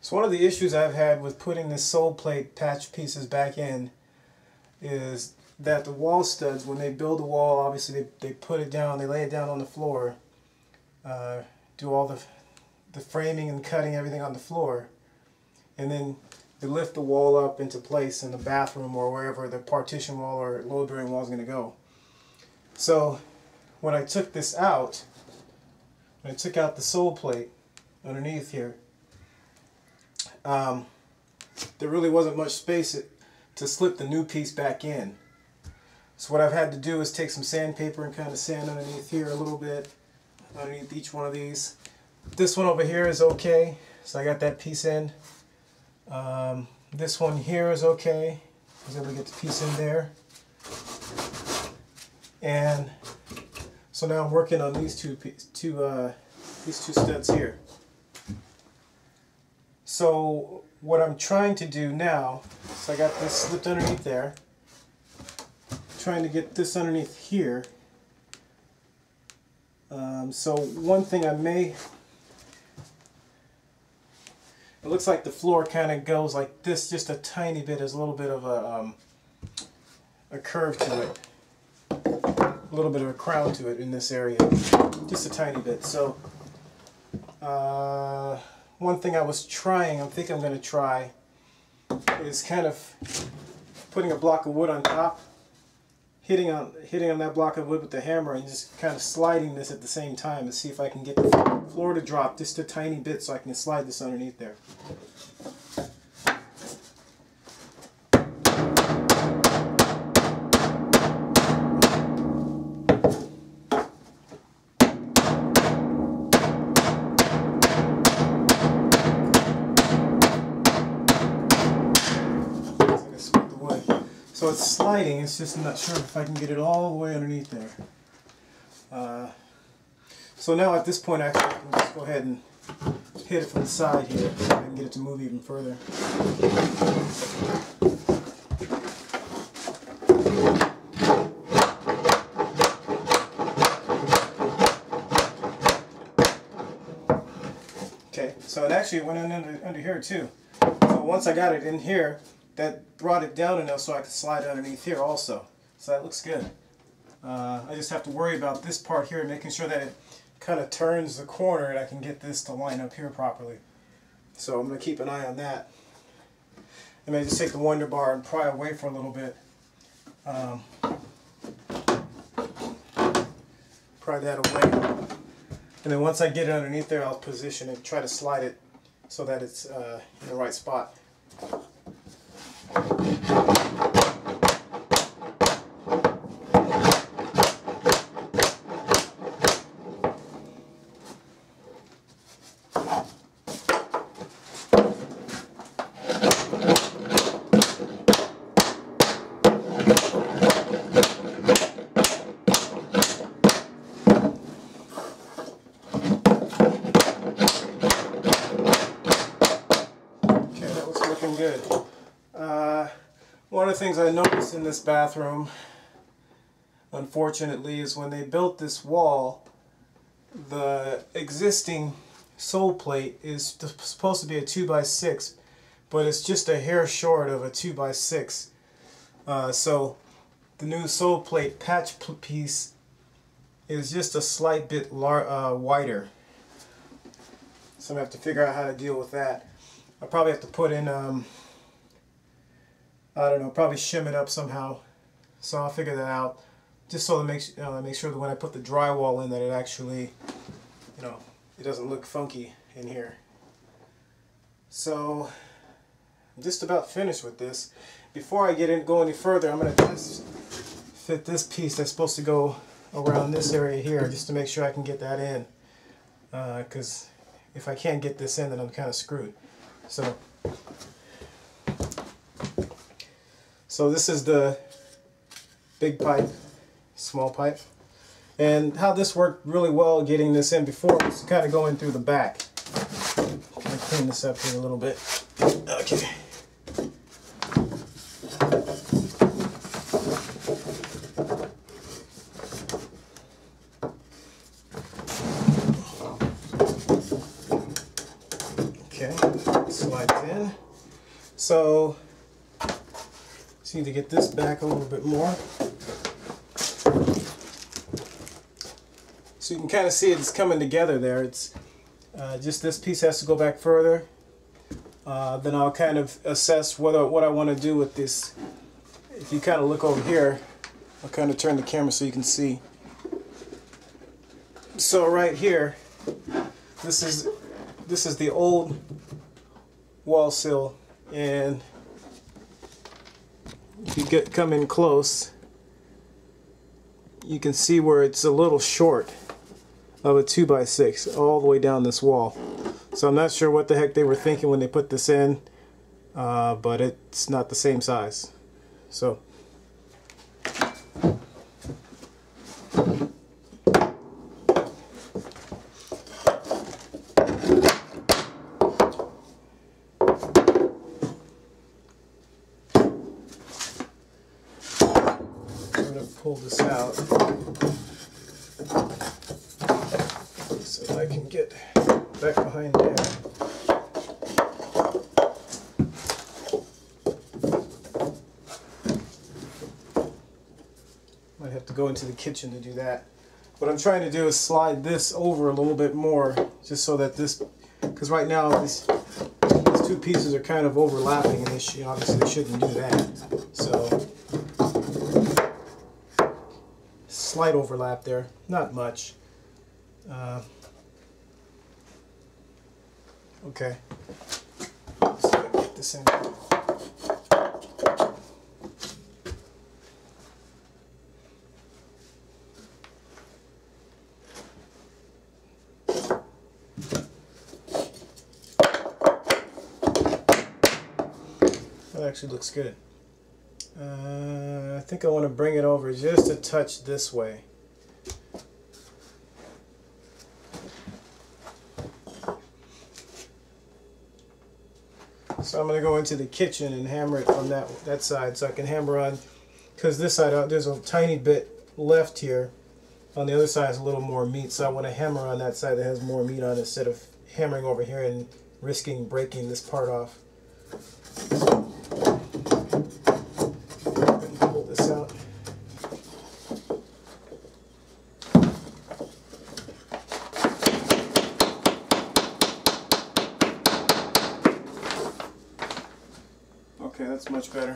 So one of the issues I've had with putting this sole plate patch pieces back in is that the wall studs, when they build the wall, obviously they put it down, they lay it down on the floor, do all the framing and cutting everything on the floor, and then they lift the wall up into place in the bathroom or wherever the partition wall or load bearing wall is going to go. So when I took this out, when I took out the sole plate underneath here, there really wasn't much space to slip the new piece back in. So what I've had to do is take some sandpaper and kind of sand underneath here a little bit, underneath each one of these. This one over here is okay, so I got that piece in. This one here is okay, I was able to get the piece in there. And so now I'm working on these two studs here. So what I'm trying to do now, so I got this slipped underneath there, trying to get this underneath here. So one thing it looks like the floor kind of goes like this, just a tiny bit. There's a little bit of a curve to it, a little bit of a crown to it in this area, just a tiny bit. So one thing I think I'm going to try is kind of putting a block of wood on top, hitting on that block of wood with the hammer, and just kind of sliding this at the same time and see if I can get the floor to drop just a tiny bit so I can slide this underneath there. So it's sliding, it's just I'm not sure if I can get it all the way underneath there. So now at this point actually I can just go ahead and hit it from the side here so I can get it to move even further. Okay, so it actually went in under here too. So once I got it in here, that brought it down enough so I could slide underneath here also. So that looks good. I just have to worry about this part here, making sure that it kind of turns the corner and I can get this to line up here properly. So I'm going to keep an eye on that. I may just take the Wonder Bar and pry away for a little bit. Pry that away. And then once I get it underneath there, I'll position it, try to slide it so that it's in the right spot. Good. One of the things I noticed in this bathroom, unfortunately, is when they built this wall, the existing sole plate is supposed to be a 2x6, but it's just a hair short of a 2x6. So the new sole plate patch piece is just a slight bit wider. So I'm going to have to figure out how to deal with that. I'll probably have to put in, I don't know, probably shim it up somehow. So I'll figure that out, just so to make sure that when I put the drywall in that it actually, it doesn't look funky in here. So I'm just about finished with this. Before I go any further, I'm going to just fit this piece that's supposed to go around this area here, just to make sure I can get that in. Because if I can't get this in, then I'm kind of screwed. So this is the big pipe, small pipe, and how this worked really well getting this in before was kind of going through the back. Can I clean this up here a little bit? Okay. Okay, slides in. So just need to get this back a little bit more. So you can kind of see it's coming together there. It's just this piece has to go back further. Then I'll kind of assess what I want to do with this. If you kind of look over here, I'll kind of turn the camera so you can see. So right here, this is the old wall sill, and if you come in close, you can see where it's a little short of a 2x6 all the way down this wall. So I'm not sure what the heck they were thinking when they put this in, but it's not the same size. So I'm going to pull this out so I can get back behind there. Might have to go into the kitchen to do that. What I'm trying to do is slide this over a little bit more, just so that this, because right now these two pieces are kind of overlapping, and this obviously shouldn't do that. So slight overlap there, not much. Okay, let's get this in. That actually looks good. I think I want to bring it over just a touch this way. So I'm going to go into the kitchen and hammer it on that side, so I can hammer on, because this side there's a tiny bit left here. On the other side is a little more meat, so I want to hammer on that side that has more meat on it instead of hammering over here and risking breaking this part off. Pull this out. Okay, that's much better.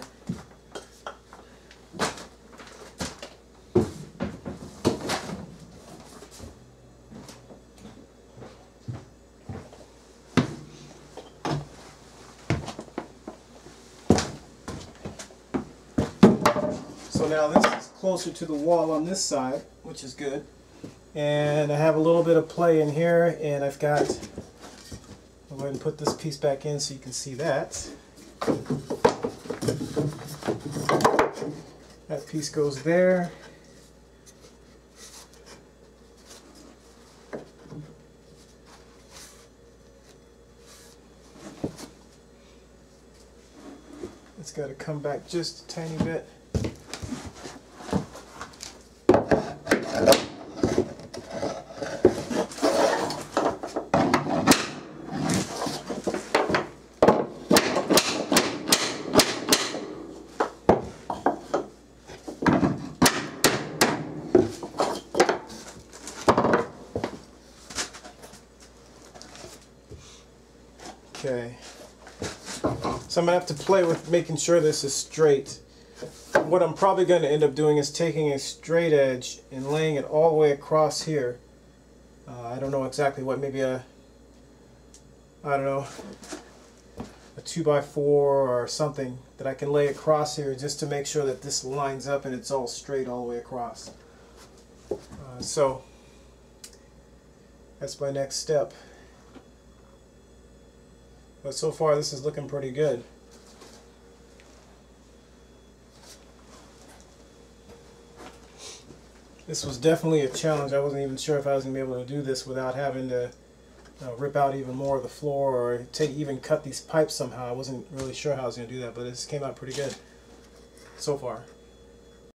So now this is closer to the wall on this side, which is good. And I have a little bit of play in here, and I'll go ahead and put this piece back in so you can see that. That piece goes there. It's got to come back just a tiny bit. Okay, so I'm going to have to play with making sure this is straight. What I'm probably going to end up doing is taking a straight edge and laying it all the way across here. I don't know exactly what, maybe I don't know, a 2x4 or something that I can lay across here just to make sure that this lines up and it's all straight all the way across. So that's my next step. But so far this is looking pretty good. This was definitely a challenge. I wasn't even sure if I was going to be able to do this without having to rip out even more of the floor or even cut these pipes somehow. I wasn't really sure how I was going to do that, but this came out pretty good so far.